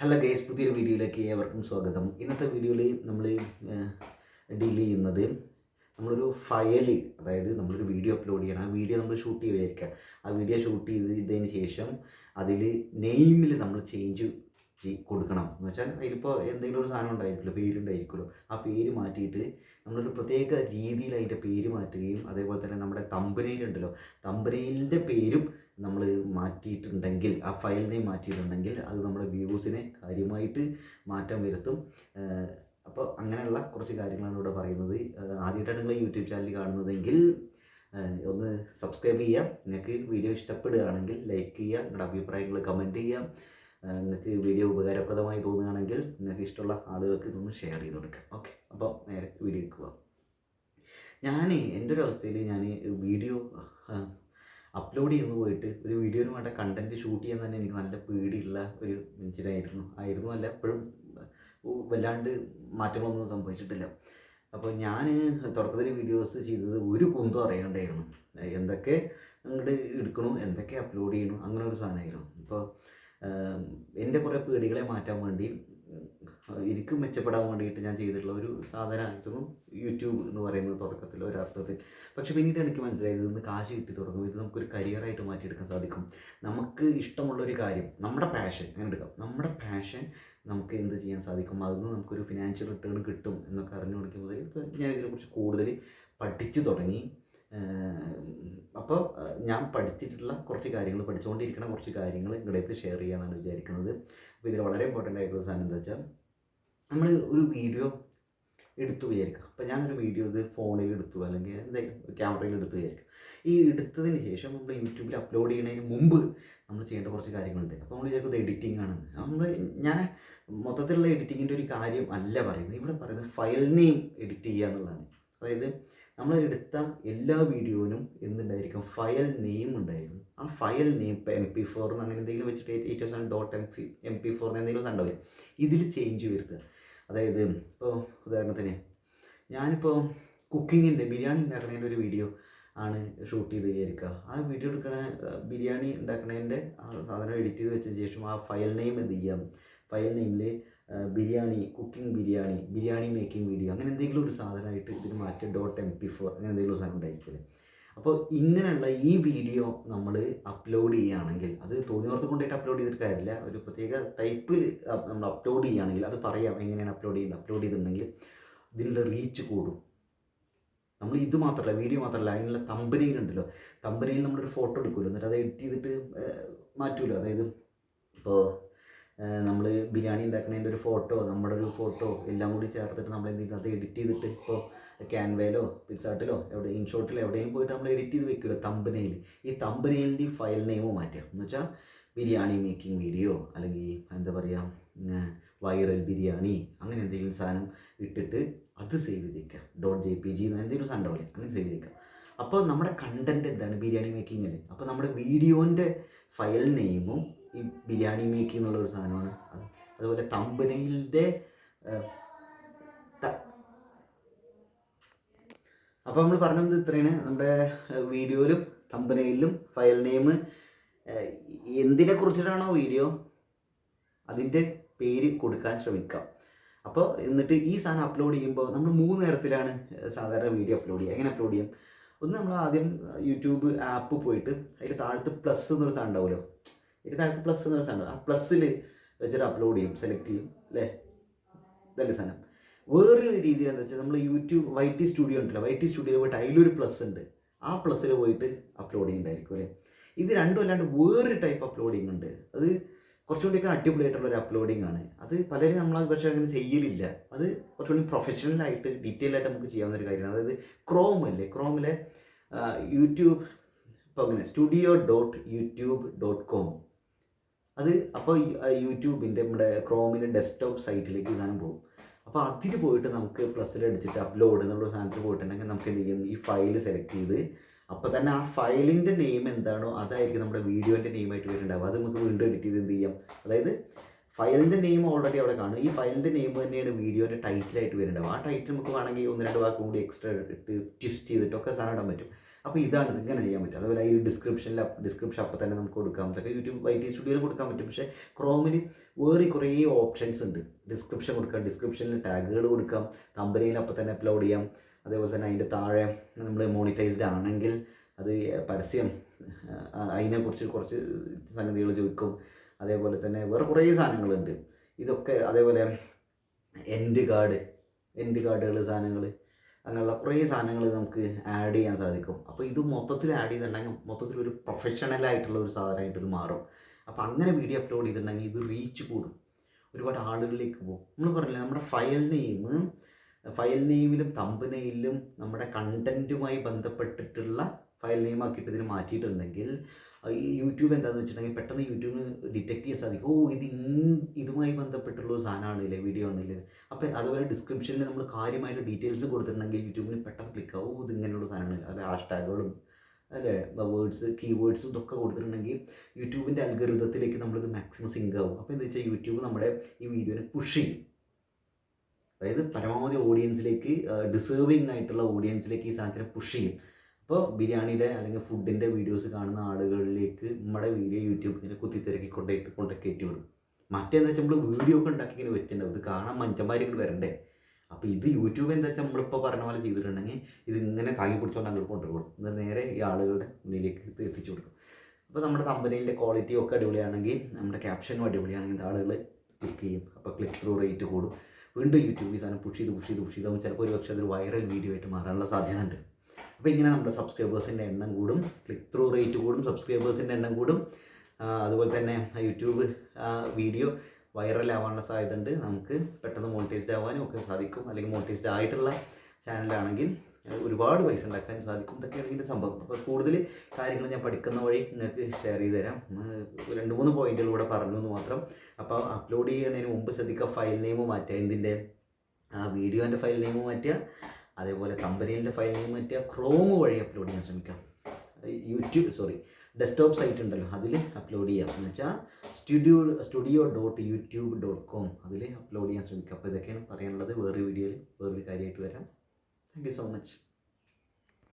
Hello guys, പുതിയൊരു വീഡിയോയിലേക്ക് ഏവർക്കും സ്വാഗതം. ഇന്നത്തെ വീഡിയോയിൽ നമ്മൾ ഡീൽ ചെയ്യുന്നത് നമ്മളൊരു ഫയൽ, അതായത് നമ്മളൊരു വീഡിയോ അപ്ലോഡ് ചെയ്യണം. ആ വീഡിയോ നമ്മൾ ഷൂട്ട് ചെയ്യുമായിരിക്കുക. ആ വീഡിയോ ഷൂട്ട് ചെയ്തതിന് ശേഷം അതിൽ നെയിമിൽ നമ്മൾ ചേഞ്ച് കൊടുക്കണം. എന്ന് വെച്ചാൽ അതിലിപ്പോൾ എന്തെങ്കിലും ഒരു സാധനം ഉണ്ടായിരിക്കുമല്ലോ, പേരുണ്ടായിരിക്കുമല്ലോ. ആ പേര് മാറ്റിയിട്ട് നമ്മളൊരു പ്രത്യേക രീതിയിൽ അതിൻ്റെ പേര് മാറ്റുകയും അതേപോലെ തന്നെ നമ്മുടെ തമ്പനെയിലുണ്ടല്ലോ, തമ്പനെയിലിൻ്റെ പേരും നമ്മൾ മാറ്റിയിട്ടുണ്ടെങ്കിൽ, ആ ഫയൽ നെയിം മാറ്റിയിട്ടുണ്ടെങ്കിൽ അത് നമ്മുടെ വ്യൂസിനെ കാര്യമായിട്ട് മാറ്റം വരുത്തും. അപ്പോൾ അങ്ങനെയുള്ള കുറച്ച് കാര്യങ്ങളാണ് ഇവിടെ പറയുന്നത്. ആദ്യമായിട്ടാണ് നിങ്ങൾ യൂട്യൂബ് ചാനൽ കാണുന്നതെങ്കിൽ ഒന്ന് സബ്സ്ക്രൈബ് ചെയ്യുക. നിങ്ങൾക്ക് വീഡിയോ ഇഷ്ടപ്പെടുകയാണെങ്കിൽ ലൈക്ക് ചെയ്യുക, നിങ്ങളുടെ അഭിപ്രായങ്ങൾ കമൻറ്റ് ചെയ്യുക. നിങ്ങൾക്ക് വീഡിയോ ഉപകാരപ്രദമായി തോന്നുകയാണെങ്കിൽ നിങ്ങൾക്ക് ഇഷ്ടമുള്ള ആളുകൾക്ക് ഇതൊന്ന് ഷെയർ ചെയ്ത് കൊടുക്കുക. ഓക്കെ, അപ്പോൾ നേരെ വീഡിയോയ്ക്ക് പോവാം. എൻ്റെ ഒരു അവസ്ഥയിൽ ഞാൻ വീഡിയോ അപ്ലോഡ് ചെയ്യുന്നു പോയിട്ട് ഒരു വീഡിയോന് വേണ്ട കണ്ടൻറ്റ് ഷൂട്ട് ചെയ്യാൻ തന്നെ എനിക്ക് നല്ല പേടിയുള്ള ഒരു മനുഷ്യനായിരുന്നു അല്ല, എപ്പോഴും വല്ലാണ്ട് മാറ്റങ്ങളൊന്നും സംഭവിച്ചിട്ടില്ല. അപ്പോൾ ഞാൻ തുടക്കത്തിൽ വീഡിയോസ് ചെയ്തത് ഒരു കുന്തം അറിയാണ്ടായിരുന്നു. എന്തൊക്കെ അങ്ങോട്ട് എടുക്കണു, എന്തൊക്കെ അപ്ലോഡ് ചെയ്യണു, അങ്ങനെ ഒരു സാധനമായിരുന്നു. അപ്പോൾ എൻ്റെ കുറേ പേടികളെ മാറ്റാൻ വേണ്ടി, എനിക്ക് മെച്ചപ്പെടാൻ വേണ്ടിയിട്ട് ഞാൻ ചെയ്തിട്ടുള്ള ഒരു സാധനമായിരുന്നു യൂട്യൂബ് എന്ന് പറയുന്നത് തുടക്കത്തിൽ ഒരർത്ഥത്തിൽ. പക്ഷെ പിന്നീട് എനിക്ക് മനസ്സിലായത് ഇന്ന് കാശ് കിട്ടി തുടങ്ങും, ഇത് നമുക്കൊരു കരിയറായിട്ട് മാറ്റിയെടുക്കാൻ സാധിക്കും. നമുക്ക് ഇഷ്ടമുള്ളൊരു കാര്യം, നമ്മുടെ പാഷൻ അങ്ങനെ എടുക്കാം, നമ്മുടെ പാഷൻ നമുക്ക് എന്ത് ചെയ്യാൻ സാധിക്കും, അതിൽ നിന്ന് നമുക്കൊരു ഫിനാൻഷ്യൽ റിട്ടേൺ കിട്ടും എന്നൊക്കെ അറിഞ്ഞു തുടങ്ങിയപ്പോൾ ഇപ്പോൾ ഞാൻ ഇതിനെക്കുറിച്ച് കൂടുതൽ പഠിച്ചു തുടങ്ങി. അപ്പോൾ ഞാൻ പഠിച്ചിട്ടുള്ള കുറച്ച് കാര്യങ്ങൾ, പഠിച്ചുകൊണ്ടിരിക്കുന്ന കുറച്ച് കാര്യങ്ങൾ നിങ്ങളുടെ ഷെയർ ചെയ്യാമെന്നാണ് വിചാരിക്കുന്നത്. അപ്പോൾ ഇതിൽ വളരെ ഇമ്പോർട്ടൻ്റ് ആയിട്ടുള്ള സാധനം എന്താ വെച്ചാൽ, നമ്മൾ ഒരു വീഡിയോ എടുത്തു വിചാരിക്കുക. അപ്പോൾ ഞാനൊരു വീഡിയോ ഇത് ഫോണിൽ എടുത്തു അല്ലെങ്കിൽ എന്തെങ്കിലും ക്യാമറയിൽ എടുത്തു വിചാരിക്കുക. ഈ എടുത്തതിന് ശേഷം നമ്മൾ യൂട്യൂബിൽ അപ്ലോഡ് ചെയ്യുന്നതിന് മുമ്പ് നമ്മൾ ചെയ്യേണ്ട കുറച്ച് കാര്യങ്ങളുണ്ട്. അപ്പോൾ നമ്മൾ വിചാരിക്കുന്നത് എഡിറ്റിംഗ് ആണ്. ഞാൻ മൊത്തത്തിലുള്ള എഡിറ്റിങ്ങിൻ്റെ ഒരു കാര്യം അല്ല പറയുന്നത്. ഇവിടെ പറയുന്നത് ഫയൽ നെയിം എഡിറ്റ് ചെയ്യുക എന്നുള്ളതാണ്. അതായത് നമ്മൾ എടുത്ത എല്ലാ വീഡിയോനും എന്തുണ്ടായിരിക്കും, ഫയൽ നെയിം ഉണ്ടായിരിക്കും. ആ ഫയൽ നെയിം ഇപ്പോൾ MP4 അങ്ങനെ എന്തെങ്കിലും വെച്ചിട്ട് 87.MP4 എന്തെങ്കിലും ഉണ്ടാവില്ല, ഇതിൽ ചേഞ്ച് വരുത്തുക. അതായത് ഇപ്പോൾ ഉദാഹരണത്തിന് ഞാനിപ്പോൾ കുക്കിങ്ങിൻ്റെ, ബിരിയാണി ഉണ്ടാക്കുന്നതിൻ്റെ ഒരു വീഡിയോ ആണ് ഷൂട്ട് ചെയ്ത് വിചാരിക്കുക. ആ വീഡിയോ എടുക്കണ ബിരിയാണി ഉണ്ടാക്കുന്നതിൻ്റെ ആ സാധനം എഡിറ്റ് ചെയ്ത് വെച്ചതിന് ശേഷം ആ ഫയൽ നെയിം എന്ത് ചെയ്യാം, ഫയൽ നെയിമിൽ biryani, cooking biryani making video അങ്ങനെ എന്തെങ്കിലും ഒരു സാധനമായിട്ട് ഇതിന് മാറ്റി .MP4 അങ്ങനെ എന്തെങ്കിലും ഒരു സാധനം ഉണ്ടായിരിക്കില്ലേ. അപ്പോൾ ഇങ്ങനെയുള്ള ഈ വീഡിയോ നമ്മൾ അപ്ലോഡ് ചെയ്യുകയാണെങ്കിൽ, അത് തോന്നിയോർത്ത് കൊണ്ടായിട്ട് അപ്ലോഡ് ചെയ്തിട്ട് കാര്യമില്ല, ഒരു പ്രത്യേക ടൈപ്പിൽ നമ്മൾ അപ്ലോഡ് ചെയ്യുകയാണെങ്കിൽ അത് പറയാം എങ്ങനെയാണ് അപ്ലോഡ് ചെയ്തിട്ടുണ്ടെങ്കിൽ ഇതിനുള്ള റീച്ച് കൂടും. നമ്മൾ ഇത് മാത്രമല്ല, വീഡിയോ മാത്രമല്ല, അതിനുള്ള തമ്പനെയിലുണ്ടല്ലോ, തമ്പനെയിൽ നമ്മളൊരു ഫോട്ടോ എടുക്കുമല്ലോ, എന്നിട്ട് അത് എഡിറ്റ് ചെയ്തിട്ട് മാറ്റുമല്ലോ. അതായത് ഇപ്പോൾ നമ്മൾ ബിരിയാണി ഉണ്ടാക്കുന്നതിൻ്റെ ഒരു ഫോട്ടോ, നമ്മുടെ ഒരു ഫോട്ടോ എല്ലാം കൂടി ചേർത്തിട്ട് നമ്മൾ എന്ത് ചെയ്യുന്നത്, അത് എഡിറ്റ് ചെയ്തിട്ട് ഇപ്പോൾ ക്യാൻവയിലോ പിക്സാർട്ടിലോ ഇൻഷോട്ടിലോ എവിടെയും പോയിട്ട് നമ്മൾ എഡിറ്റ് ചെയ്ത് വെക്കുമല്ലോ തമ്പനെയിൽ. ഈ തമ്പനെയിലിൻ്റെ ഫയൽ നെയിമോ മാറ്റുക എന്ന് വെച്ചാൽ ബിരിയാണി മേക്കിംഗ് വീഡിയോ, അല്ലെങ്കിൽ എന്താ പറയുക, വൈറൽ ബിരിയാണി അങ്ങനെ എന്തെങ്കിലും സാധനം ഇട്ടിട്ട് അത് സേവ് ചെയ്തേക്കുക. .jpg എന്തെങ്കിലും സാധനം ഉണ്ടാവില്ലേ, അങ്ങനെ സേവ് ചെയ്തേക്കുക. അപ്പോൾ നമ്മുടെ കണ്ടൻറ്റ് എന്താണ്, ബിരിയാണി മേക്കിംഗ് അല്ലേ. അപ്പോൾ നമ്മുടെ വീഡിയോൻ്റെ ഫയൽ നെയിമും ഈ ബിരിയാണി മേക്കിംഗ് എന്നുള്ളൊരു സാധനമാണ്. അതുപോലെ തമ്പനെയിലിൻ്റെ അപ്പോൾ നമ്മൾ പറഞ്ഞത് ഇത്രയാണ്. നമ്മുടെ വീഡിയോയിലും തമ്പനെയിലും ഫയൽ നെയിം എന്തിനെ കുറിച്ചിട്ടാണോ വീഡിയോ അതിൻ്റെ പേര് കൊടുക്കാൻ ശ്രമിക്കാം. അപ്പോൾ എന്നിട്ട് ഈ സാധനം അപ്ലോഡ് ചെയ്യുമ്പോൾ നമ്മൾ 3 തരത്തിലാണ് സാധാരണ വീഡിയോ അപ്ലോഡ് ചെയ്യുക. എങ്ങനെ അപ്ലോഡ് ചെയ്യാം? ഒന്ന്, നമ്മൾ ആദ്യം യൂട്യൂബ് ആപ്പ് പോയിട്ട് അതിൽ താഴത്ത് പ്ലസ് എന്നൊരു സാധനം ഉണ്ടാവുമല്ലോ, ഇതിൽ താഴത്ത് പ്ലസ് എന്നൊരു സാധനം, ആ പ്ലസ്സിൽ വെച്ചിട്ട് അപ്ലോഡ് ചെയ്യും, സെലക്ട് ചെയ്യും അല്ലേ, ഇതല്ലേ സാധനം. വേറൊരു രീതിയിൽ എന്താ വെച്ചാൽ, നമ്മൾ യൂട്യൂബ് YT സ്റ്റുഡിയോ ഉണ്ടല്ലോ, YT സ്റ്റുഡിയോയിൽ പോയിട്ട് അതിലൊരു പ്ലസ് ഉണ്ട്, ആ പ്ലസ്സിൽ പോയിട്ട് അപ്ലോഡ് ചെയ്യുന്നുണ്ടായിരിക്കും അല്ലേ. ഇത് രണ്ടും അല്ലാണ്ട് വേറൊരു ടൈപ്പ് അപ്ലോഡിങ് ഉണ്ട്. അത് കുറച്ചുകൂടിയൊക്കെ അടിപൊളിയായിട്ടുള്ളൊരു അപ്ലോഡിങ് ആണ്. അത് പലരും നമ്മളത് പക്ഷേ അങ്ങനെ ചെയ്യലില്ല. അത് കുറച്ചുകൂടി പ്രൊഫഷണലായിട്ട് ഡീറ്റെയിൽ ആയിട്ട് നമുക്ക് ചെയ്യാവുന്നൊരു കാര്യമാണ്. അതായത് ക്രോമിലെ യൂട്യൂബ്, ഇപ്പോൾ അങ്ങനെ studio.youtube.com, അത് അപ്പോൾ യൂട്യൂബിൻ്റെ നമ്മുടെ ക്രോമിൻ്റെ ഡെസ്ക്ടോപ്പ് സൈറ്റിലേക്ക് സാധനം പോകും. അപ്പോൾ അതിൽ പോയിട്ട് നമുക്ക് പ്ലസ്സിൽ അടിച്ചിട്ട് അപ്ലോഡ് എന്നുള്ള സാധനത്തിൽ പോയിട്ടുണ്ടെങ്കിൽ നമുക്ക് എന്ത് ചെയ്യും, ഈ ഫയൽ സെലക്ട് ചെയ്ത് അപ്പോൾ തന്നെ ആ ഫയലിൻ്റെ നെയിം എന്താണോ അതായിരിക്കും നമ്മുടെ വീഡിയോൻ്റെ നെയിമായിട്ട് വരുന്നുണ്ടാവും. അത് നമുക്ക് വീണ്ടും എഡിറ്റ് ചെയ്ത് എന്ത് ചെയ്യാം, അതായത് ഫയലിൻ്റെ നെയിം ഓൾറെഡി അവിടെ കാണും, ഈ ഫയലിൻ്റെ നെയിം തന്നെയാണ് വീഡിയോൻ്റെ ടൈറ്റിലായിട്ട് വരുന്നുണ്ടാവും. ആ ടൈറ്റിൽ നമുക്ക് വേണമെങ്കിൽ 1-2 വാക്കും കൂടി എക്സ്ട്രാ ഇട്ട് ട്വിസ്റ്റ് ചെയ്തിട്ടൊക്കെ സാധനം ഇടാൻ പറ്റും. അപ്പോൾ ഇതാണ് ഇങ്ങനെ ചെയ്യാൻ പറ്റും. അതുപോലെ ഈ ഡിസ്ക്രിപ്ഷൻ അപ്പോൾ തന്നെ നമുക്ക് കൊടുക്കാം. അതൊക്കെ യൂട്യൂബ് YT സ്റ്റുഡിയോയിൽ കൊടുക്കാൻ പറ്റും. പക്ഷേ ക്രോമിൽ വേറെ കുറേ ഓപ്ഷൻസ് ഉണ്ട്. ഡിസ്ക്രിപ്ഷൻ കൊടുക്കാം, ഡിസ്ക്രിപ്ഷനിൽ ടാഗുകൾ കൊടുക്കാം, തമ്പനയിൽ അപ്പോൾ തന്നെ അപ്ലോഡ് ചെയ്യാം. അതേപോലെ തന്നെ അതിൻ്റെ താഴെ നമ്മൾ മോണിറ്റൈസ്ഡ് ആണെങ്കിൽ അത് പരസ്യം അതിനെക്കുറിച്ച് കുറച്ച് സംഗതികൾ ചോദിക്കും. അതേപോലെ തന്നെ വേറെ കുറേ സാധനങ്ങളുണ്ട്. ഇതൊക്കെ അതേപോലെ എൻഡ് കാർഡുകൾ സാധനങ്ങൾ, അങ്ങനെയുള്ള കുറേ സാധനങ്ങൾ നമുക്ക് ആഡ് ചെയ്യാൻ സാധിക്കും. അപ്പോൾ ഇത് മൊത്തത്തിൽ ആഡ് ചെയ്തിട്ടുണ്ടെങ്കിൽ മൊത്തത്തിൽ ഒരു പ്രൊഫഷണലായിട്ടുള്ള ഒരു സാധനമായിട്ട് ഇത് മാറും. അപ്പോൾ അങ്ങനെ വീഡിയോ അപ്ലോഡ് ചെയ്തിട്ടുണ്ടെങ്കിൽ ഇത് റീച്ച് കൂടും, ഒരുപാട് ആളുകളിലേക്ക് പോകും. നമ്മൾ പറഞ്ഞില്ലേ, നമ്മുടെ ഫയൽ നെയിമിലും തമ്പനെയിലും നമ്മുടെ കണ്ടൻറ്റുമായി ബന്ധപ്പെട്ടിട്ടുള്ള ഫയൽ നെയിം ആക്കിയിട്ട് ഇതിന് മാറ്റിയിട്ടുണ്ടെങ്കിൽ ഈ യൂട്യൂബ് എന്താണെന്ന് വെച്ചിട്ടുണ്ടെങ്കിൽ പെട്ടെന്ന് യൂട്യൂബിന് ഡിറ്റക്ട് ചെയ്യാൻ സാധിക്കും. ഇത് ഇതുമായി ബന്ധപ്പെട്ടുള്ള സാധനമാണില്ലേ, വീഡിയോ ആണില്ലേ. അപ്പോൾ അതുപോലെ ഡിസ്ക്രിപ്ഷനിൽ നമ്മൾ കാര്യമായിട്ട് ഡീറ്റെയിൽസ് കൊടുത്തിട്ടുണ്ടെങ്കിൽ യൂട്യൂബിന് പെട്ടെന്ന് ക്ലിക്ക് ആവും. ഇത് ഇങ്ങനെയുള്ള സാധനമാണ്, അത് ഹാഷ്ടാഗുകളും അല്ലേ കീവേഡ്സും ഇതൊക്കെ കൊടുത്തിട്ടുണ്ടെങ്കിൽ യൂട്യൂബിൻ്റെ അൽഗോരിതത്തിലേക്ക് നമ്മളിത് മാക്സിമം സിങ്ക് ആവും. അപ്പോൾ എന്താ വെച്ചാൽ യൂട്യൂബ് നമ്മുടെ ഈ വീഡിയോനെ പുഷ് ചെയ്യും. അതായത് പരമാവധി ഓഡിയൻസിലേക്ക്, ഡിസേർവിങ് ആയിട്ടുള്ള ഓഡിയൻസിലേക്ക് ഈ സാധനത്തിനെ പുഷ് ചെയ്യും. അപ്പോൾ ബിരിയാണിയുടെ അല്ലെങ്കിൽ ഫുഡിൻ്റെ വീഡിയോസ് കാണുന്ന ആളുകളിലേക്ക് നമ്മുടെ വീഡിയോ യൂട്യൂബ് ഇങ്ങനെ കുത്തിത്തിരക്കി കൊണ്ടൊക്കെ കയറ്റി വിടും. മറ്റേന്ന് വെച്ചാൽ നമ്മൾ വീഡിയോ ഒക്കെ ഉണ്ടാക്കി ഇങ്ങനെ വെച്ചിട്ടുണ്ടാവും, ഇത് കാണാൻ മനുഷ്യന്മാർ വരണ്ടേ. അപ്പോൾ ഇത് യൂട്യൂബ് എന്താ വെച്ചാൽ നമ്മളിപ്പോൾ പറഞ്ഞ പോലെ ചെയ്തിട്ടുണ്ടെങ്കിൽ ഇത് ഇങ്ങനെ താങ്ങി പിടിച്ചുകൊണ്ട് അങ്ങോട്ട് കൊണ്ടുപോകും, എന്നാൽ നേരെ ഈ ആളുകളുടെ മുന്നിലേക്ക് എത്തിച്ചു കൊടുക്കും. അപ്പോൾ നമ്മുടെ തമ്പനയിലെ ക്വാളിറ്റി ഒക്കെ അടിപൊളിയാണെങ്കിൽ, നമ്മുടെ ക്യാപ്ഷനും അടിപൊളിയാണെങ്കിൽ ആളുകൾ ക്ലിക്ക് ചെയ്യും. അപ്പോൾ ക്ലിക്ക് ത്രൂ റേറ്റ് കൂടും. വീണ്ടും യൂട്യൂബ് ഈ സാധനം പുഷ് ചെയ്താൽ ചിലപ്പോൾ ഒരു പക്ഷേ അതൊരു വൈറൽ വീഡിയോ ആയിട്ട് മാറാനുള്ള സാധ്യത ഉണ്ട്. അപ്പോൾ ഇങ്ങനെ നമ്മുടെ സബ്സ്ക്രൈബേഴ്സിൻ്റെ എണ്ണം കൂടും, ക്ലിക്ക് ത്രൂ റേറ്റ് കൂടും, സബ്സ്ക്രൈബേഴ്സിൻ്റെ എണ്ണം കൂടും. അതുപോലെ തന്നെ യൂട്യൂബ് വീഡിയോ വൈറലാവാനുള്ള സാധ്യത ഉണ്ട്. നമുക്ക് പെട്ടെന്ന് മോണിറ്റൈസ്ഡ് ആവാനും ഒക്കെ സാധിക്കും. അല്ലെങ്കിൽ മോണിറ്റൈസ്ഡ് ആയിട്ടുള്ള ചാനലാണെങ്കിൽ ഒരുപാട് പൈസ ഉണ്ടാക്കാനും സാധിക്കും. ഇതൊക്കെയാണ് ഇതിൻ്റെ സംഭവം. അപ്പോൾ കൂടുതൽ കാര്യങ്ങൾ ഞാൻ പഠിക്കുന്ന വഴി നിങ്ങൾക്ക് ഷെയർ ചെയ്ത് തരാം. 2-3 പോയിന്റുകളിലൂടെ പറഞ്ഞു എന്ന് മാത്രം. അപ്പോൾ അപ്ലോഡ് ചെയ്യുന്നതിന് മുമ്പ് ശ്രദ്ധിക്കുക, ഫയൽ നെയിം മാറ്റുക, എന്തിൻ്റെ വീഡിയോൻ്റെ ഫയൽ നെയിം മാറ്റുക, അതേപോലെ തമ്പനയിലിൻ്റെ ഫയൽ നെയിം മാറ്റുക. ക്രോം വഴി അപ്ലോഡ് ചെയ്യാൻ ശ്രമിക്കാം. ഡെസ്ക്ടോപ്പ് സൈറ്റ് ഉണ്ടല്ലോ, അതിൽ അപ്ലോഡ് ചെയ്യാം. എന്ന് വെച്ചാൽ studio.youtube.com അതിൽ അപ്ലോഡ് ചെയ്യാൻ ശ്രമിക്കാം. അപ്പോൾ ഇതൊക്കെയാണ് പറയാനുള്ളത്. വേറൊരു വീഡിയോയിൽ വേറൊരു കാര്യമായിട്ട് വരാം. Thank you so much.